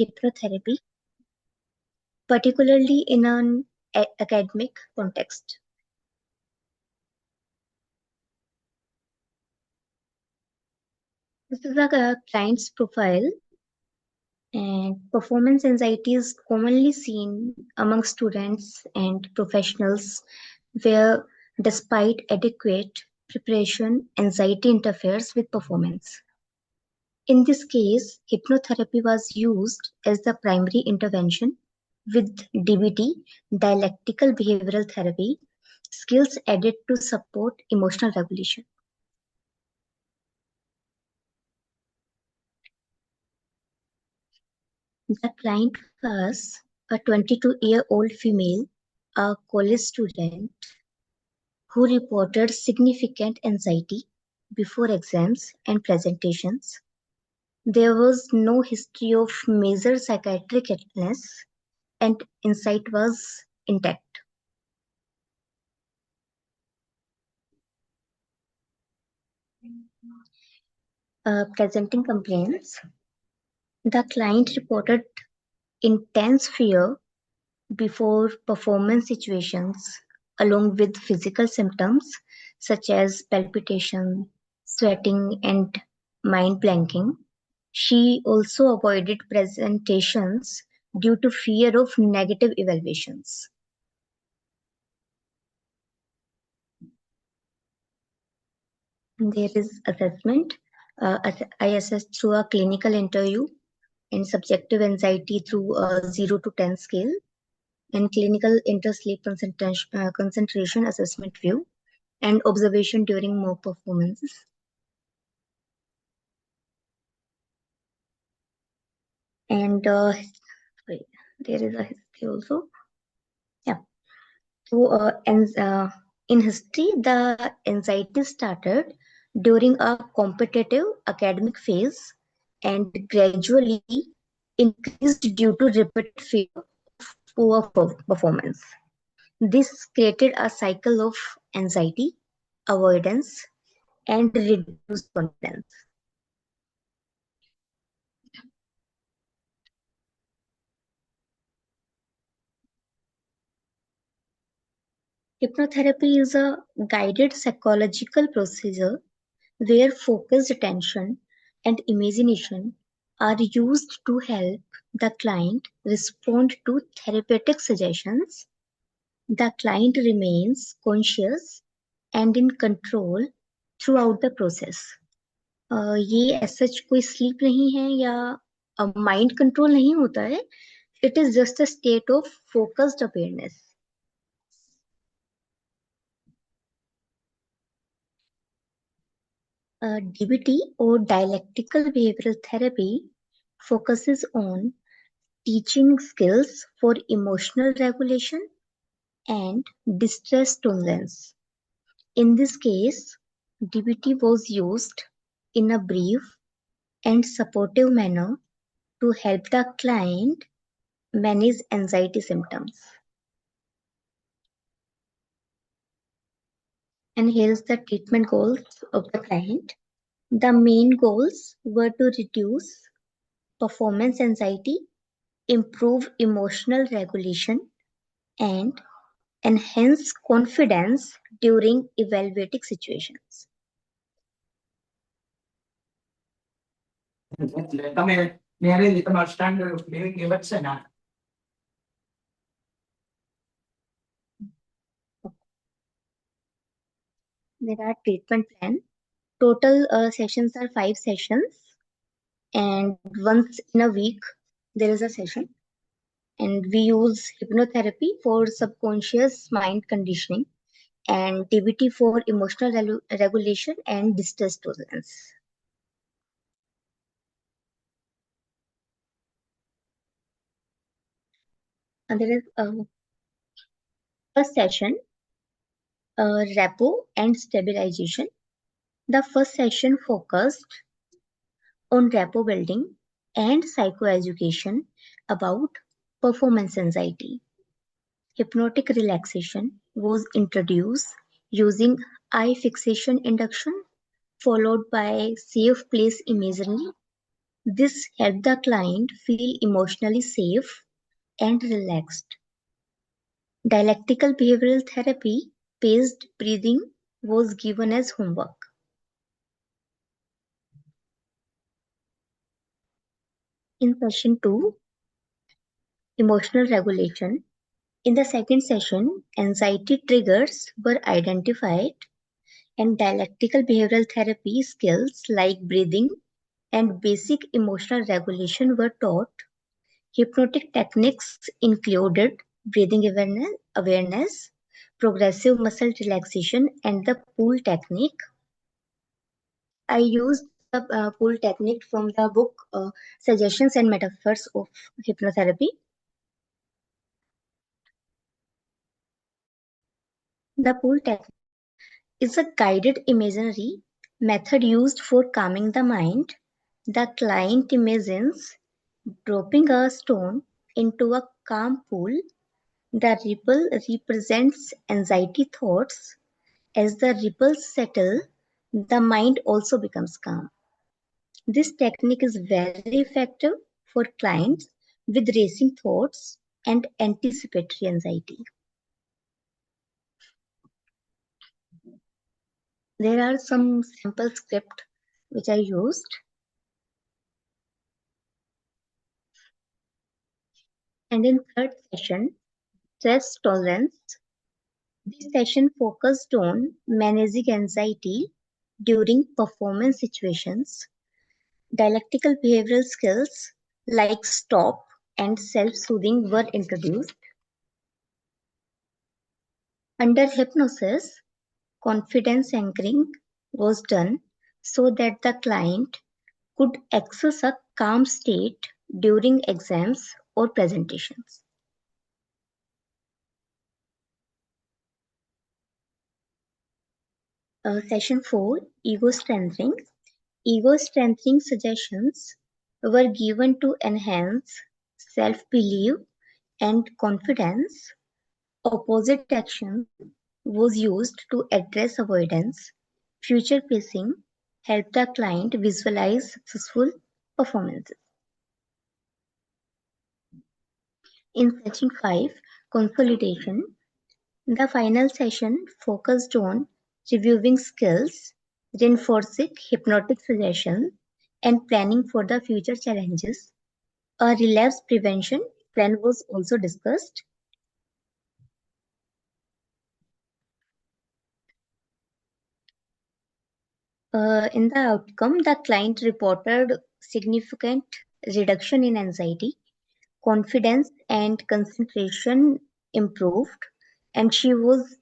hypnotherapy, particularly in an academic context. This is a client's profile, and performance anxiety is commonly seen among students and professionals where, despite adequate preparation, anxiety interferes with performance. In this case, hypnotherapy was used as the primary intervention, with DBT, dialectical behavioral therapy, skills added to support emotional regulation. The client was a 22-year-old female, a college student, who reported significant anxiety before exams and presentations. There was no history of major psychiatric illness, and insight was intact. Presenting complaints, the client reported intense fear before performance situations, along with physical symptoms such as palpitation, sweating, and mind blanking. She also avoided presentations due to fear of negative evaluations. There is assessment. I assessed through a clinical interview and subjective anxiety through a 0 to 10 scale, and clinical intersleep concentration assessment view, and observation during mock performances. And sorry, there is a history also. Yeah. So, in history, the anxiety started during a competitive academic phase and gradually increased due to repeated fear of poor performance. This created a cycle of anxiety, avoidance, and reduced confidence. Hypnotherapy is a guided psychological procedure where focused attention and imagination are used to help the client respond to therapeutic suggestions. The client remains conscious and in control throughout the process. ये सच कोई sleep नहीं है या mind control नहीं होता है. It is just a state of focused awareness. DBT or dialectical behavioral therapy focuses on teaching skills for emotional regulation and distress tolerance. In this case, DBT was used in a brief and supportive manner to help the client manage anxiety symptoms. And here is the treatment goals of the client. The main goals were to reduce performance anxiety, improve emotional regulation, and enhance confidence during evaluating situations. There are treatment plan. Total sessions are 5 sessions, and once in a week there is a session. And we use hypnotherapy for subconscious mind conditioning and DBT for emotional regulation and distress tolerance. And there is first session, repo and stabilization. The first session focused on repo building and psychoeducation about performance anxiety. Hypnotic relaxation was introduced using eye fixation induction, followed by safe place imagery This helped the client feel emotionally safe and relaxed. Dialectical behavioral therapy based breathing was given as homework. In session 2, emotional regulation. In the second session, anxiety triggers were identified and dialectical behavioral therapy skills like breathing and basic emotional regulation were taught. Hypnotic techniques included breathing awareness, progressive muscle relaxation, and the pull technique. I used the pull technique from the book Suggestions and Metaphors of Hypnotherapy. The pull technique is a guided imaginary method used for calming the mind. The client imagines dropping a stone into a calm pool. The ripple represents anxiety thoughts. As the ripples settle, the mind also becomes calm. This technique is very effective for clients with racing thoughts and anticipatory anxiety. There are some sample scripts which I used. And in third session, stress tolerance, this session focused on managing anxiety during performance situations. Dialectical behavioral skills like stop and self-soothing were introduced. Under hypnosis, confidence anchoring was done so that the client could access a calm state during exams or presentations. Session 4, Ego Strengthening. Ego strengthening suggestions were given to enhance self-belief and confidence. Opposite action was used to address avoidance. Future pacing helped the client visualize successful performances. In session 5, consolidation, the final session focused on reviewing skills, reinforcing hypnotic suggestions, and planning for the future challenges. A relapse prevention plan was also discussed. In the outcome, the client reported significant reduction in anxiety, confidence, and concentration improved, and she was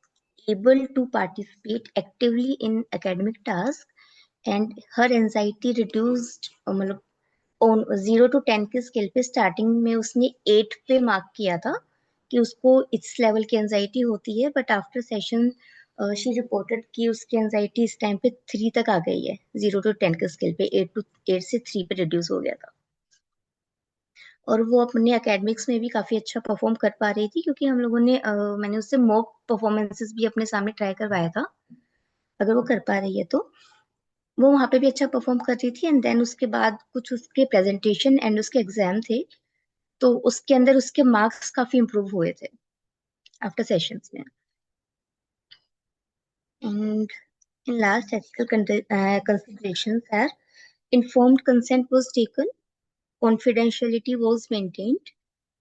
able to participate actively in academic tasks, and her anxiety reduced मतलब on 0 to 10 के scale पे starting में उसने 8 पे mark किया था कि उसको इस लेवल की एंजाइटी होती है, but after session she reported कि उसकी एंजाइटी इस टाइम पे 3 तक आ गई है, 0 to 10 के स्केल पे 8 से 3 पे रिड्यूस हो गया था। और वो अपने एकेडमिक्स में भी काफी अच्छा परफॉर्म कर पा रही थी, क्योंकि हम लोगों ने मैंने उससे मॉक परफॉर्मेंसेस भी अपने सामने ट्राई करवाया था। अगर वो कर पा रही है तो वो वहां पे भी अच्छा परफॉर्म कर रही थी, एंड देन उसके बाद कुछ उसके प्रेजेंटेशन एंड उसके एग्जाम थे, तो उसके अंदर उसके मार्क्स काफी इम्प्रूव हुए थे आफ्टर सेशंस में। And in last ethical considerations are informed consent was taken, confidentiality was maintained,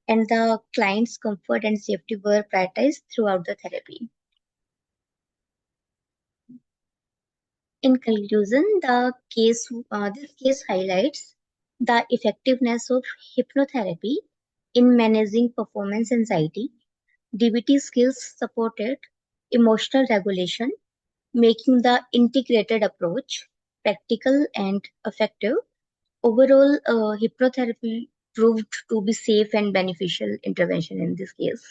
and the client's comfort and safety were prioritized throughout the therapy. In conclusion, this case highlights the effectiveness of hypnotherapy in managing performance anxiety. DBT skills supported emotional regulation, making the integrated approach practical and effective. Overall, hypnotherapy proved to be safe and beneficial intervention in this case.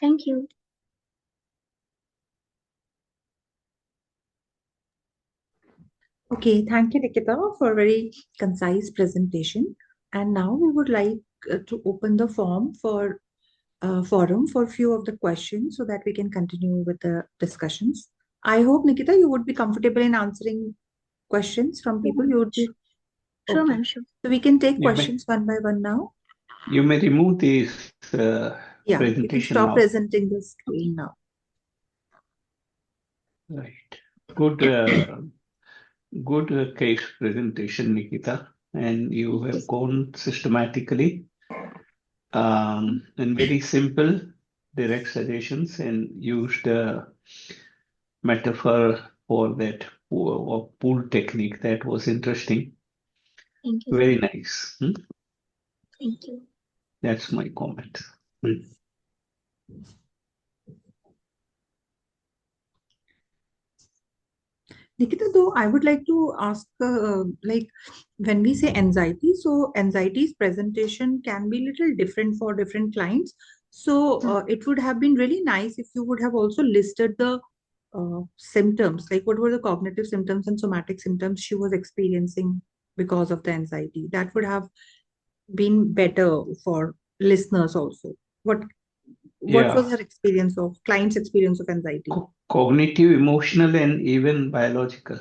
Thank you. Okay, thank you, Nikita, for a very concise presentation. And now we would like to open the forum for a few of the questions so that we can continue with the discussions. I hope, Nikita, you would be comfortable in answering questions from people. You would be Sure, Okay. ma'am, sure. So we can take You may questions one by one now. you may remove this Yeah, you can presentation stop now. presenting the screen now. Right. Good, good case presentation, Nikita. And you Thank you, have sir. gone systematically and very simple, direct suggestions and used metaphor for that pool technique. That was interesting. Thank you, sir. Very nice. Thank you. That's my comment. Hmm. Nikita, though, I would like to ask, like, when we say anxiety, so anxiety's presentation can be little different for different clients. So Mm. it would have been really nice if you would have also listed the symptoms, like what were the cognitive symptoms and somatic symptoms she was experiencing because of the anxiety. That would have been better for listeners also. What was Yeah, her experience of client's experience of anxiety? cognitive, emotional, and even biological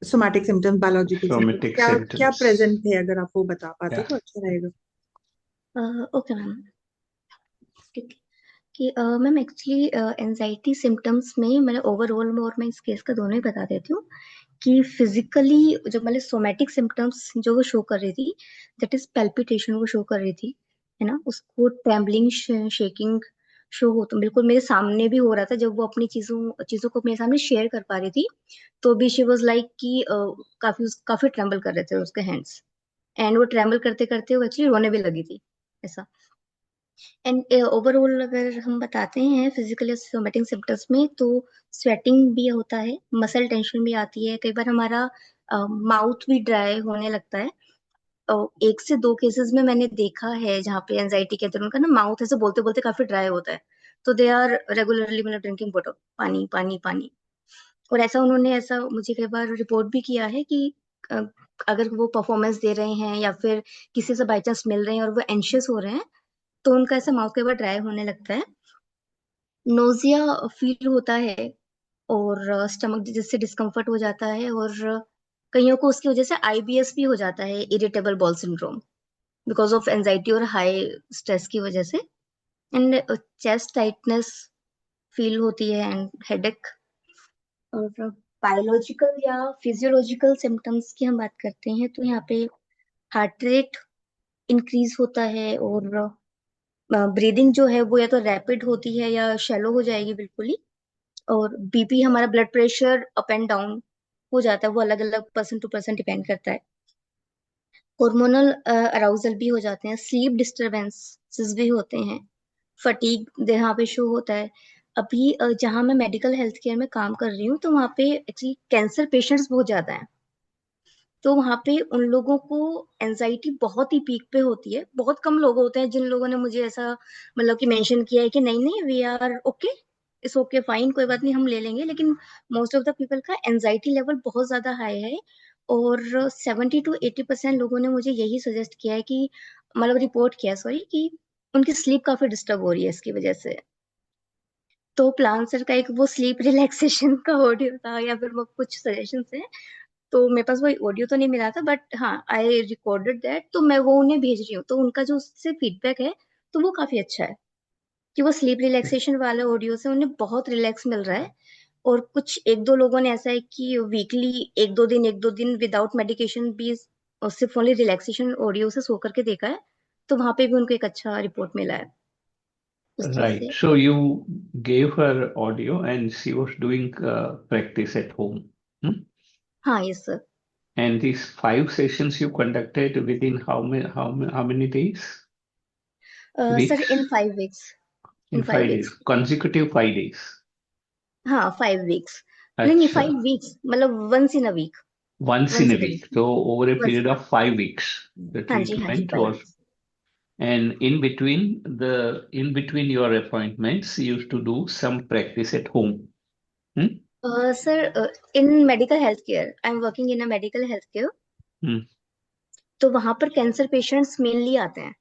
somatic symptoms biological symptoms somatic क्या क्या symptoms. Present थे अगर आप वो बता पाते Yeah. तो अच्छा रहेगा. Okay ma'am. ठीक है कि मैम एक्चुअली एनजाइटी सिम्टम्स में मैंने ओवरऑल में और मैं इस केस का दोनों ही बता देती हूँ कि फिजिकली जो मतलब सोमैटिक सिम्टम्स जो वो शो कर रही थी, दैट इज पैल्पिटेशन वो शो कर रही थी, है ना. उसको ट्रैम्बलिंग, शेकिंग शो हो, तो बिल्कुल मेरे सामने भी हो रहा था जब वो अपनी चीजों चीजों को मेरे सामने शेयर कर पा रही थी. तो भी शी वाज लाइक कि काफी काफी ट्रैम्बल कर रहे थे उसके हैंड्स, एंड वो ट्रैम्बल करते करते वो एक्चुअली रोने भी लगी थी, ऐसा. एंड ओवरऑल अगर हम बताते हैं फिजिकल सोमेटिक सिम्टम्स में, तो स्वेटिंग भी होता है, मसल टेंशन भी आती है, कई बार हमारा माउथ भी ड्राई होने लगता है. एक से दो केसेस में मैंने देखा है जहाँ पे एंजाइटी के अंदर उनका ना माउथ ऐसे बोलते बोलते काफी ड्राई होता है. तो दे आर रेगुलरली मतलब ड्रिंकिंग वाटर, पानी पानी पानी. और ऐसा उन्होंने ऐसा मुझे कई बार रिपोर्ट भी किया है कि अ, अगर वो परफॉर्मेंस दे रहे हैं या फिर किसी से बाई चांस मिल रहे हैं और वो एंशियस हो रहे हैं, तो उनका ऐसा माउथ कई बार ड्राई होने लगता है. नोजिया फील होता है, और स्टमक जिससे डिस्कम्फर्ट हो जाता है, और कईयों को उसकी वजह से आईबीएस भी हो जाता है, irritable ball syndrome, because of anxiety और हाई स्ट्रेस की वजह से. एंड चेस्ट टाइटनेस फील होती है, एंड हेडेक. और बायोलॉजिकल या फिजियोलॉजिकल सिम्टम्स की हम बात करते हैं तो यहाँ पे हार्ट रेट इंक्रीज होता है, और ब्रीदिंग जो है वो या तो रैपिड होती है या शैलो हो जाएगी बिल्कुल ही. और बीपी, हमारा blood pressure up and down हो जाता है, वो अलग अलग पर्सन टू पर्सन डिपेंड करता है. हार्मोनल अराउजल भी हो जाते हैं, स्लीप डिस्टरबेंसेस भी होते हैं, फटीग यहाँ पे शो होता है. अभी जहाँ मैं मेडिकल हेल्थ केयर में काम कर रही हूँ तो वहाँ पे एक्चुअली कैंसर पेशेंट्स बहुत ज्यादा हैं. तो वहां पे उन लोगों को एनजाइटी बहुत ही पीक पे होती है. बहुत कम लोग होते हैं जिन लोगों ने मुझे ऐसा मतलब कि मेंशन किया है कि नहीं नहीं we are okay, it's okay fine, कोई बात नहीं हम ले लेंगे. लेकिन मोस्ट ऑफ द पीपल का एनजाइटी लेवल बहुत ज्यादा हाई है. और 70 to 80% लोगों ने मुझे यही सजेस्ट किया है कि मतलब रिपोर्ट किया सॉरी कि उनकी स्लीप काफी डिस्टर्ब हो रही है इसकी वजह से. तो प्लान सर का एक वो स्लीप रिलैक्सेशन का ऑडियो था, या फिर वो कुछ सजेशन है. तो मेरे पास वो ऑडियो तो नहीं मिला था, बट हाँ आई रिकॉर्डेड दैट, तो मैं वो उन्हें भेज रही हूँ. तो उनका जो उससे फीडबैक है तो वो काफी अच्छा है कि वो स्लीप रिलैक्सेशन वाले ऑडियो से उन्हें बहुत रिलैक्स मिल रहा है. और कुछ एक दो लोगों ने ऐसा है कि वीकली एक दो दिन विदाउट मेडिकेशन भी सिर्फ ओनली रिलैक्सेशन ऑडियो से सो करके देखा है. तो वहां पे भी उनको एक अच्छा रिपोर्ट मिला है उस चीज Right. से. So you gave her audio and she was doing practice at home. Hmm? हाँ yes sir. And these 5 sessions you conducted within how many days? Sir in Weeks? 5 weeks. In In five 5 days. Weeks Consecutive 5 days. हाँ 5 weeks. नहीं नहीं Acha. 5 weeks मतलब once in a week. Once in once a in a week. Week. So over a once period in. of 5 weeks, the हाँ जी treatment 5 was, weeks. and in between your appointments, you used to do some practice at home. Hmm? Sir in medical health care, I am working in a medical health care. Hmm. तो वहां पर cancer patients mainly आते हैं.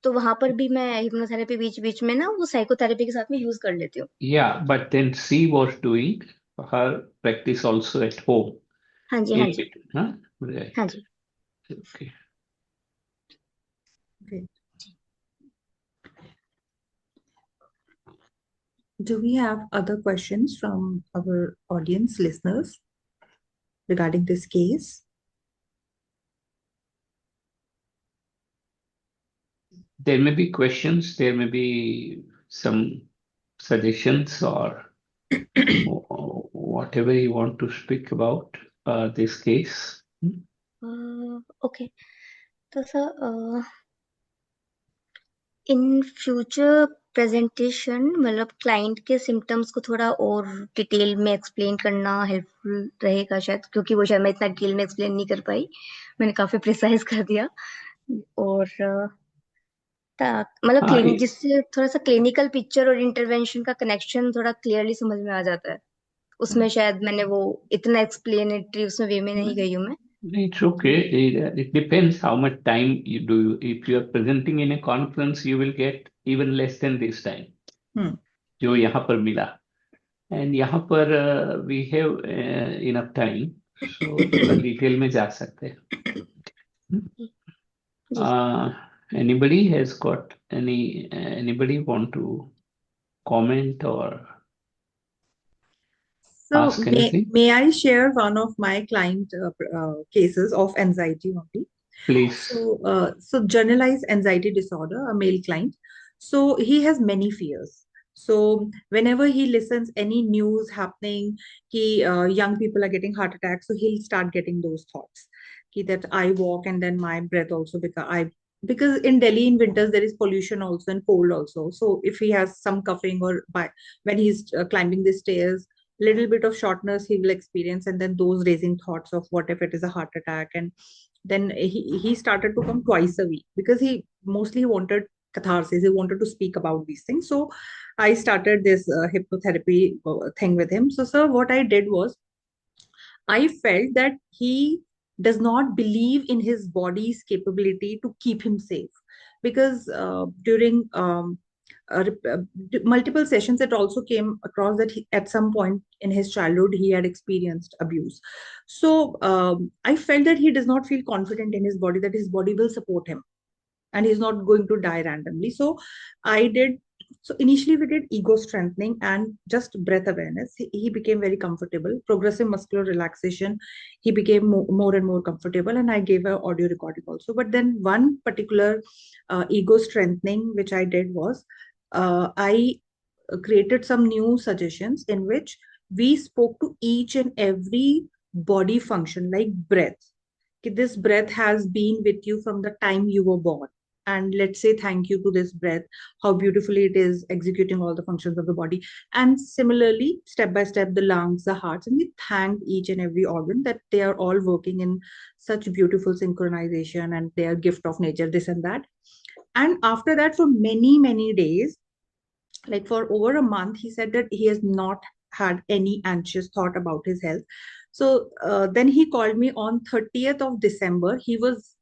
तो वहां पर भी मैं हिप्नोथेरेपी बीच बीच में ना वो साइकोथेरेपी के साथ में यूज कर लेती हूँ. Yeah, but then she was doing her practice also at home हाँ जी हाँ in जी. between, huh? हाँ Right. जी. Okay. Okay. Do we have other questions from our audience listeners regarding this case? There may be questions, there may be some suggestions or whatever you want to speak about this case. Okay. तो sir in future presentation मतलब client के symptoms को थोड़ा और detail में explain करना helpful रहेगा शायद, क्योंकि वो शायद मैं इतना डिटेल में एक्सप्लेन नहीं कर पाई, मैंने काफी प्रिसाइज कर दिया। और मतलब हाँ जिससे थोड़ा सा क्लिनिकल पिक्चर और इंटरवेंशन का कनेक्शन थोड़ा क्लियरली समझ में आ जाता है। उसमें शायद मैंने वो इतना एक्सप्लेनेटरी उसमें वे में नहीं गई हूँ मैं। it's okay. It depends how much time you do. If you are presenting in a conference, you will get even less than this time. Hmm. जो यहाँ पर मिला, and यहाँ पर we have enough time, so थोड़ा detail में जा सकते हैं। जी। Anybody has got anybody want to comment or So ask anything? may I share one of my client cases of anxiety only? Please. So generalized anxiety disorder, a male client. So he has many fears. So whenever he listens any news happening, young people are getting heart attacks, so he'll start getting those thoughts. That I walk and then my breath also because in Delhi in winters there is pollution also and cold also. So if he has some coughing or when he's climbing the stairs, little bit of shortness he will experience, and then those raising thoughts of what if it is a heart attack. And then he started to come twice a week because he mostly wanted catharsis, he wanted to speak about these things. So I started this hypnotherapy thing with him. So sir, what I did was I felt that he does not believe in his body's capability to keep him safe, because during multiple sessions it also came across that at some point in his childhood he had experienced abuse. So I felt that he does not feel confident in his body, that his body will support him and he's not going to die randomly. So I did. So initially we did ego strengthening and just breath awareness. He became very comfortable. Progressive muscular relaxation. He became more and more comfortable, and I gave a audio recording also. But then one particular ego strengthening which I did was I created some new suggestions in which we spoke to each and every body function like breath. This breath has been with you from the time you were born, and let's say thank you to this breath, how beautifully it is executing all the functions of the body. And similarly, step by step, the lungs, the hearts, and we thanked each and every organ that they are all working in such beautiful synchronization and they are gift of nature, this and that. And after that, for many days, like for over a month, he said that he has not had any anxious thought about his health. So then he called me on 30th of December. He was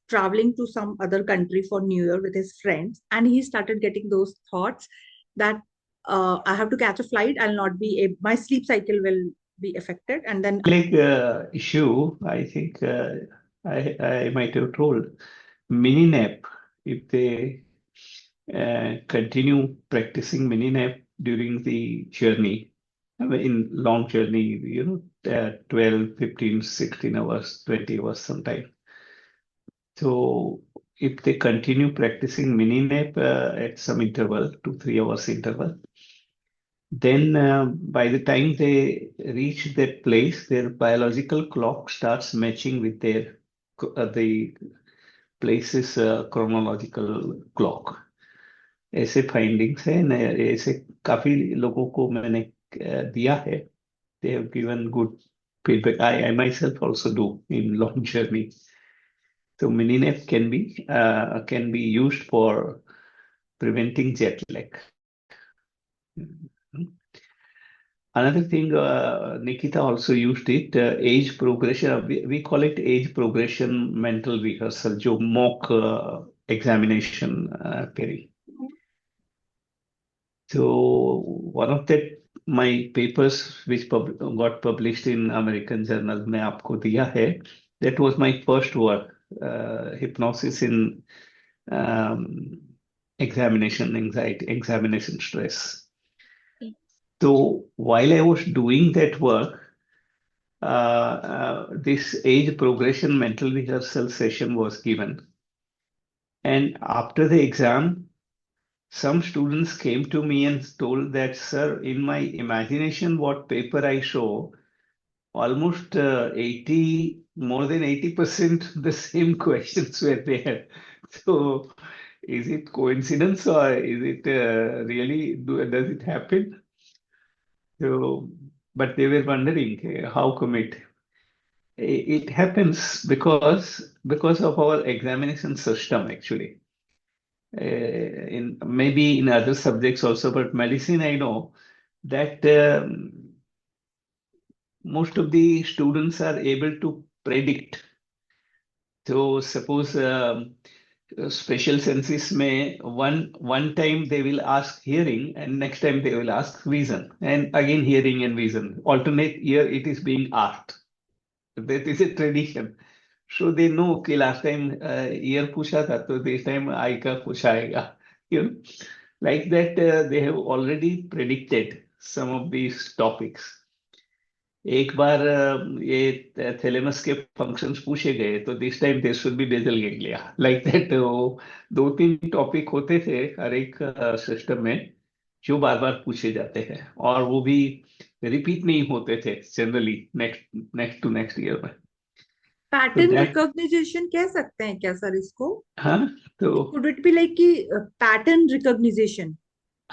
traveling to some other country for New Year with his friends, and he started getting those thoughts that I have to catch a flight, I'll not be my sleep cycle will be affected, and then Like issue, I think I might have told mini nap. If they continue practicing mini nap during the journey, I mean, in long journey, 12, 15, 16 hours, 20 hours sometime. So if they continue practicing mini nap at some interval, 2, 3 hours interval, then by the time they reach that place, their biological clock starts matching with the place's chronological clock. ऐसे findings है न, ऐसे काफी लोगों को मैंने दिया है. They have given good feedback. I myself also do in long journey. So mini-nap can be used for preventing jet lag. Another thing, Nikita also used it, age progression. We call it age progression mental rehearsal, जो mock examination करी. So one of my papers which got published in American Journal में आपको दिया है, that was my first work hypnosis in um, examination anxiety, examination stress. Okay. So while I was doing that work, this age progression mental rehearsal session was given. And after the exam, some students came to me and told that, sir, in my imagination, what paper I show, almost 80, more than 80% the same questions were there. So is it coincidence or is it really, does it happen? So, but they were wondering how come it happens because of our examination system actually. In maybe in other subjects also, but medicine I know that most of the students are able to predict. So suppose special senses may one time they will ask hearing and next time they will ask vision and again hearing and vision. Alternate year it is being asked. That is a tradition. So they know कि last time ear पूछा था तो this time eye का पूछाएगा. You know, like that they have already predicted some of these topics. एक बार ये thalamus के functions पूछे गए तो this time this should be basal ganglia like that वो दो तीन टॉपिक होते थे हर एक सिस्टम में जो बार बार पूछे जाते हैं और वो भी रिपीट नहीं होते थे generally next to next year में तो पैटर्न दैट रिकॉग्निशन कह सकते हैं क्या सर इसको? हाँ तो कुड इट बी लाइक कि पैटर्न रिकॉग्निशन,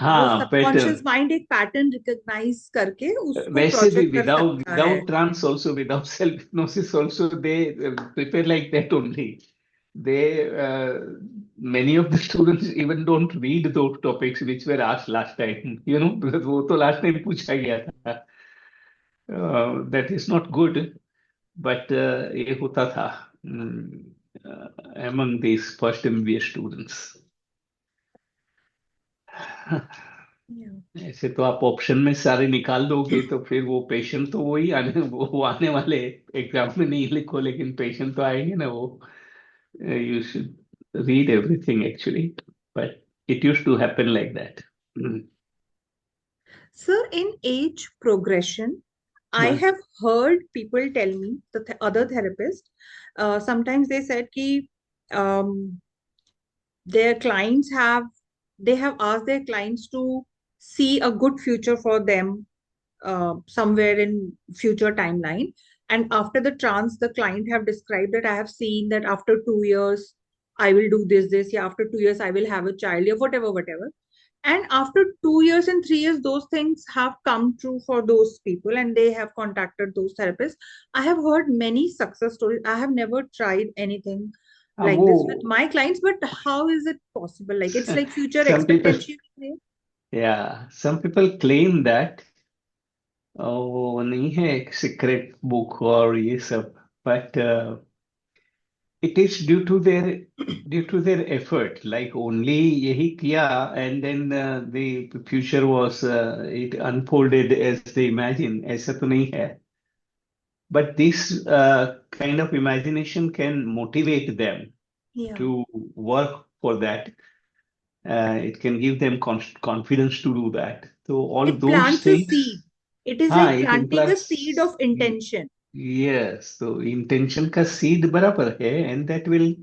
वो हाँ पैटर्न सबकॉन्शियस माइंड एक पैटर्न रिकॉग्नाइज करके उसको वैसे भी प्रोजेक्ट कर विदाउट सकता है? Without trance also without self hypnosis also they prepare like that only they many of the students even don't read those topics which were asked last time because वो तो last time पूछा गया था that is not good but ये होता था among these first MBA students Yeah. ऐसे तो आप ऑप्शन में सारे निकाल दोगे तो फिर वो पेशेंट तो वही वो आने वाले एग्जाम में नहीं लिखो लेकिन पेशेंट तो आएंगे ना वो you should read everything actually, but it used to happen like that. Mm. Sir, in age progression, I Huh. have heard people tell me, the other therapists, sometimes they said ki um, their clients have, they have asked their clients to see a good future for them somewhere in future timeline. And after the trance, the client have described that I have seen that after 2 years, I will do this. Yeah, after 2 years, I will have a child, yeah, whatever. And after 2 years and 3 years, those things have come true for those people and they have contacted those therapists. I have heard many success stories. I have never tried anything like वो this with my clients, but how is it possible? Like it's like future some people expectancy. yeah some people claim that वो नहीं है एक secret book और ये सब but it is due to their effort like only यही किया and then the future was it unfolded as they imagine ऐसा तो नहीं है. But this kind of imagination can motivate them Yeah. to work for that. It can give them confidence to do that. So all It those plants a things, seed. It is हाँ, like it planting a seed of implants. intention. Yes, so intention का seed बराबर है, and that will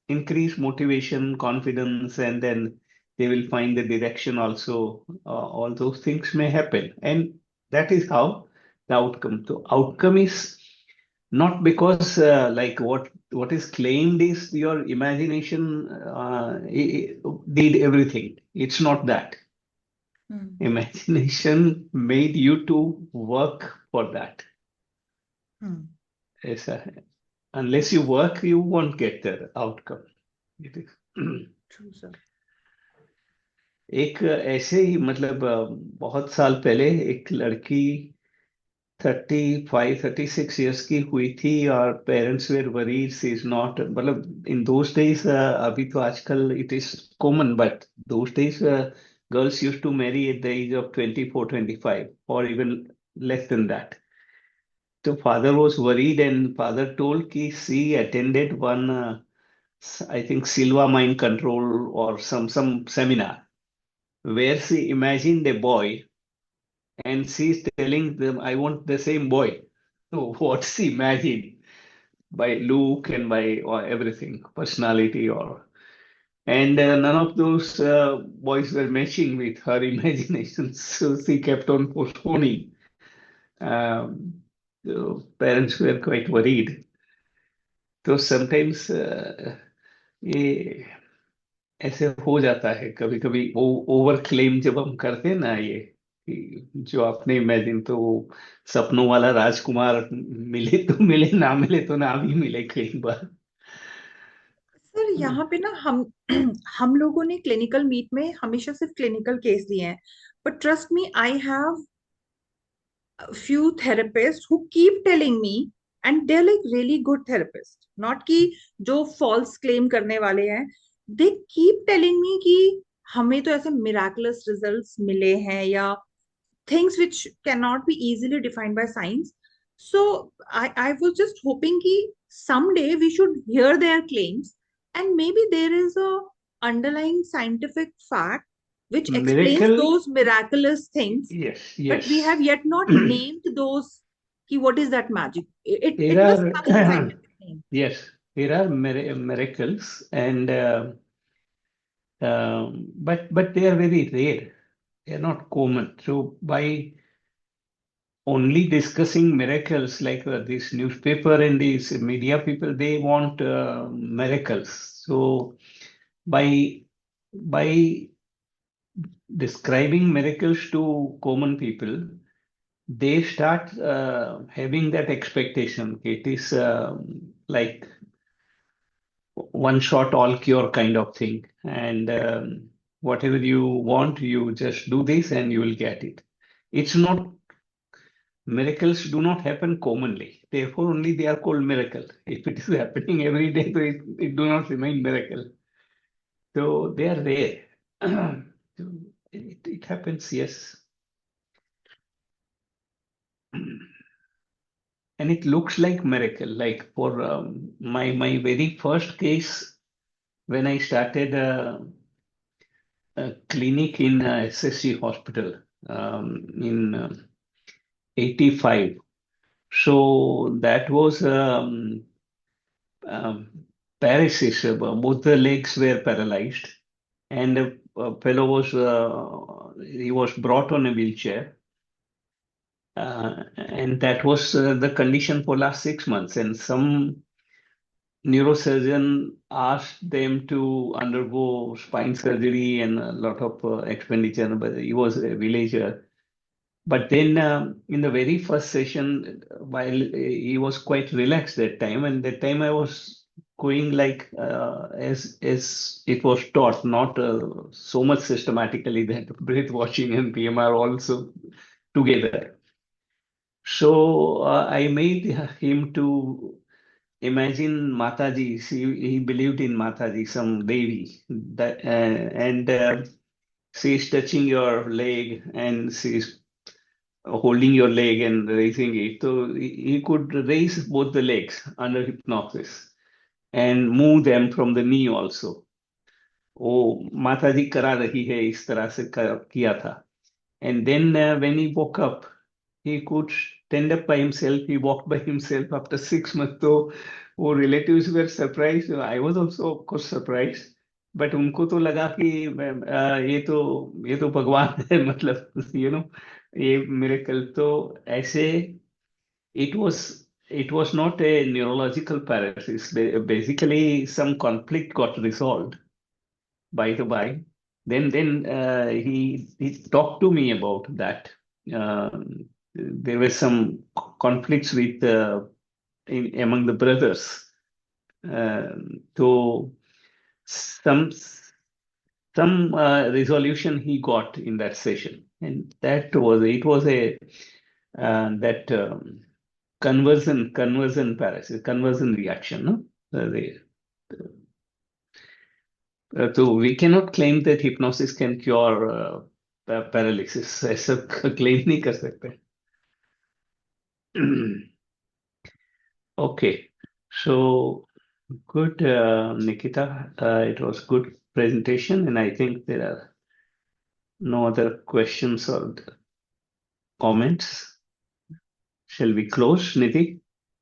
increase motivation, confidence, and then they will find the direction also. All those things may happen, and that is how the outcome. So outcome is not because like what is claimed is your imagination did everything. It's not that. Hmm. Imagination made you to work for that. Hmm. ऐसा है. Unless you work, you won't get the outcome. It is. True, sir. एक ऐसे ही मतलब बहुत साल पहले एक लड़की 35-36 की हुई थी और parents were worried she is not मतलब इन दोज डेज अभी तो आजकल it is common but those days girls use to marry at the age of 24-25 और even less than that. so father was worried, and father told कि she attended one, I think Silva mind control or some seminar where she imagined a boy, and she's telling them, I want the same boy. So what she imagined by look and by or everything, personality or and none of those boys were matching with her imagination, so she kept on postponing. Um, the parents were quite worried. तो sometimes ये ऐसे हो जाता है कभी कभी over claim जब हम करते हैं ना ये कि जो आपने इमेजिन तो वो सपनों वाला राजकुमार मिले तो मिले, ना मिले तो ना भी मिले कई बार। सर यहाँ पे ना हम हम लोगों ने क्लिनिकल मीट में हमेशा सिर्फ क्लिनिकल केस दिए हैं, but trust me I have few therapists who keep telling me, and they're like really good therapists, not कि जो false claim करने वाले हैं, they keep telling me कि हमें तो ऐसे miraculous results मिले हैं या things which cannot be easily defined by science. So I was just hoping कि someday we should hear their claims, and maybe there is a underlying scientific fact which explains Miracle, those miraculous things, yes, but we have yes. yet not named those. Ki what is that magic? It There must have some are scientific name. yes, there are miracles, and but they are very rare. They are not common. So by only discussing miracles, like this newspaper and these media people, they want miracles. So by by describing miracles to common people, they start having that expectation. It is like one shot all cure kind of thing, and whatever you want, you just do this and you will get it. It's not, miracles do not happen commonly, therefore only they are called miracle. If it is happening every day, so it do not remain miracle, so they are rare. So it happens, yes. And it looks like miracle, like for my very first case when I started a clinic in SSC hospital in 85. So that was um, paralysis. Both the legs were paralyzed, and a fellow was he was brought on a wheelchair, and that was the condition for last 6 months. And some neurosurgeon asked them to undergo spine surgery and a lot of expenditure, but he was a villager. But then in the very first session, while he was quite relaxed that time, and that time I was going like as it was taught, not so much systematically, that breath washing and PMR also together. So I made him to imagine Mataji. He believed in Mataji, some Devi, that, and she's touching your leg and she's holding your leg and raising it. So he could raise both the legs under hypnosis and move them from the knee also. वो माताजी करा रही है इस तरह से किया था. And then when he woke up, he could stand up by himself. He walked by himself after 6 months. So वो relatives were surprised. I was also of course surprised. But उनको तो लगा कि ये तो भगवान है, मतलब ये miracle. तो ऐसे it was not a neurological paralysis. Basically, some conflict got resolved by the by. Then he talked to me about that. There were some conflicts with among the brothers. So some resolution he got in that session, and it was a that conversion paralysis, conversion reaction. No? So we cannot claim that hypnosis can cure paralysis. ऐसा claim नहीं कर सकते. Okay, so good, Nikita. It was good presentation, and I think there are no other questions or comments. Shall we close, Nidhi?